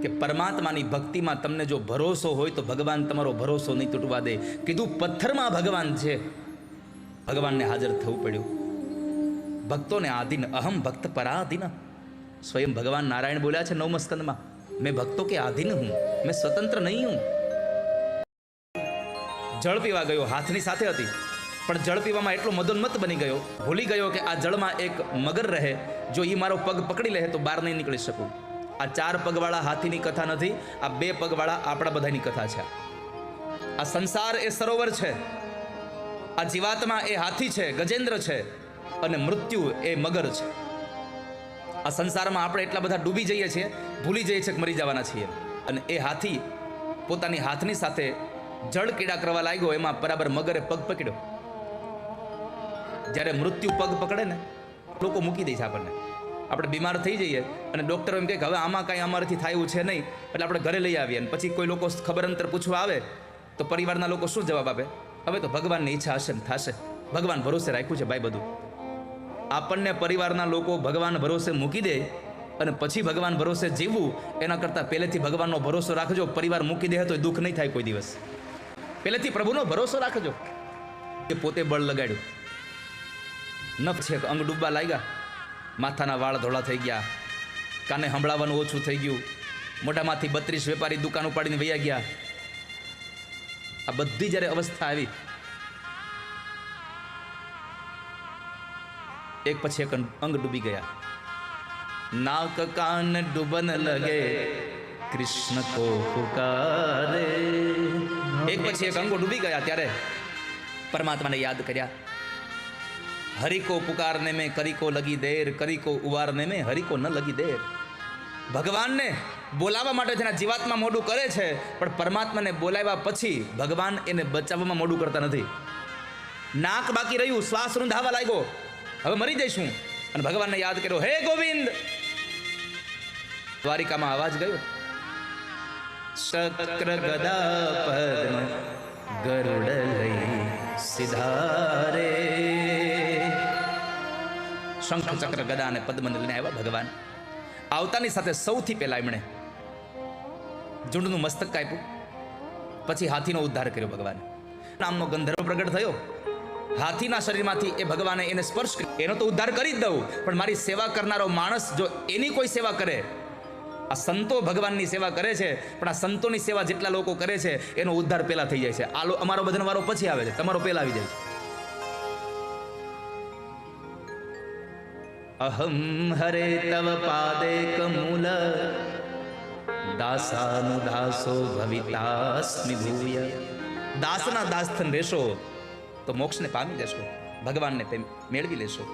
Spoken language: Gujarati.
કે પરમાત્માની ભક્તિમાં તમને જો ભરોસો હોય તો ભગવાન તમારો ભરોસો નહીં તૂટવા દે. કીધું પથ્થરમાં ભગવાન છે, ભગવાનને હાજર થવું પડ્યું. ભક્તોને આધીન, અહમ ભક્ત પરાધીન. સ્વયં ભગવાન નારાયણ બોલ્યા છે 9મા સ્કંદમાં, મેં ભક્તો કે આધીન હું, મેં સ્વતંત્ર નહીં હું. જળ પીવા ગયો, હાથની સાથે હતી, પણ જળ પીવામાં એટલો મદોન્મત્ત બની ગયો, ભૂલી ગયો કે આ જળમાં એક મગર રહે, જો એ મારો પગ પકડી લે તો બહાર નહીં નીકળી શકું. આ 4 પગવાળા હાથીની કથા નથી, આ 2 પગવાળા આપણા બધાની કથા છે. આ સંસાર એ સરોવર છે, આ જીવાત્મા એ હાથી છે, ગજેન્દ્ર છે, અને મૃત્યુ એ મગર છે. આ સંસારમાં આપણે એટલા બધા ડૂબી જઈએ છીએ, ભૂલી જઈએ છીએ કે મરી જવાના છીએ. અને એ હાથી પોતાની હાથની સાથે જળ કીડા કરવા લાગ્યો, એમાં બરાબર મગરે પગ પકડ્યો. જ્યારે મૃત્યુ પગ પકડે ને, લોકો મૂકી દે છે આપણને. આપણે બીમાર થઈ જઈએ અને ડૉક્ટરો એમ કહે કે હવે આમાં કાંઈ અમારાથી થાય એવું છે નહીં, એટલે આપણે ઘરે લઈ આવીએ. અને પછી કોઈ લોકો ખબર અંતર પૂછવા આવે તો પરિવારના લોકો શું જવાબ આપે? હવે તો ભગવાનની ઈચ્છા હશે ને થશે, ભગવાન ભરોસે રાખ્યું છે ભાઈ બધું. આપણને પરિવારના લોકો ભગવાન ભરોસે મૂકી દે અને પછી ભગવાન ભરોસે જીવવું, એના કરતાં પહેલેથી ભગવાનનો ભરોસો રાખજો. પરિવાર મૂકી દે તો દુઃખ નહીં થાય કોઈ દિવસ. પહેલેથી પ્રભુનો ભરોસો રાખજો. એ પોતે બળ લગાડ્યું, નફ છે અંગ ડૂબવા લાગ્યા, માથાના વાળ ધોળા થઈ ગયા, કાને સંભળાવવાનું ઓછું થઈ ગયું, મોઢામાંથી 32 વેપારી દુકાન ઉપાડીને વૈયા ગયા. આ બધી જ્યારે અવસ્થા આવી, એક પછી એક અંગ ડૂબી ગયા. નાક કાન ડૂબન લગે, કૃષ્ણ કો પુકારે. એક પછી એક અંગો ડૂબી ગયા. ત્યારે પરમાત્માને યાદ કર્યા. હરિ કો પુકારને મેં કરી કો લગી દેર, કરી કો ઉવારને મેં હરિ કો ન લગી દેર. ભગવાનને બોલાવવા માટે તેના જીવાત્મા મોડું કરે છે, પણ પરમાત્માને બોલાવ્યા પછી ભગવાન એને બચાવવામાં મોડું કરતા નથી. નાક બાકી રહ્યું, શ્વાસ રૂંધાવા લાગ્યો, હવે મરી જઈશું, અને ભગવાનને યાદ કર્યો, હે ગોવિંદ. દ્વારિકામાં અવાજ ગયો, શક્ર ગદા પદ્મ ગરુડ લઈ સિધારે. શંખ ચક્ર ગદા અને પદ્મને લઈને આવ્યા ભગવાન. આવતાની સાથે સૌથી પહેલા એમણે ઝુંડનું મસ્તક કાપ્યું, પછી હાથીનો ઉદ્ધાર કર્યો. ભગવાન નામનો ગંધર્વ પ્રગટ થયો, હાથીના શરીરમાંથી એ ભગવાને એને સ્પર્શ કર્યો. એનો તો ઉદ્ધાર કરી જ દઉં, પણ મારી સેવા કરનારો માણસ જો એની કોઈ સેવા કરે, આ સંતો ભગવાનની સેવા કરે છે, પણ આ સંતોની સેવા જેટલા લોકો કરે છે એનો ઉદ્ધાર પહેલા થઈ જાય છે. અમારો બધાનો વારો પછી આવે છે, તમારો પહેલા આવી જાય છે. અહમ હરે તવ પાદે કમૂલ દાસાનુ દાસો ભવિતાસ્મિ ભૂય. દાસના દાસથન રહેશો તો મોક્ષને પામી જશો, ભગવાનને મેળવી લેશો.